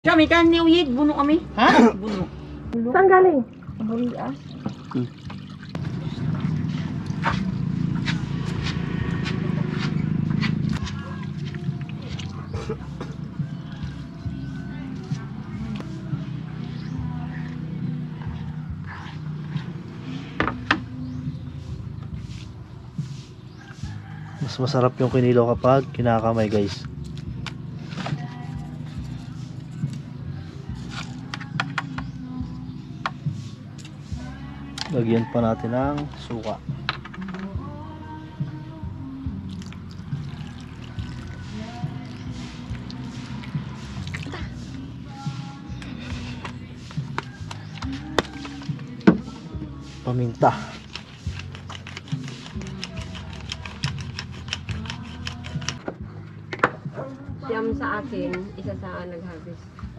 Siya, may kaniyid. Buno kami. Ha? Buno. Saan galing? Burias. Mas masarap yung kinilaw kapag kinakamay, guys. Lagyan pa natin ng suka. Paminta. Siyam sa akin, isa sa nag-harvest.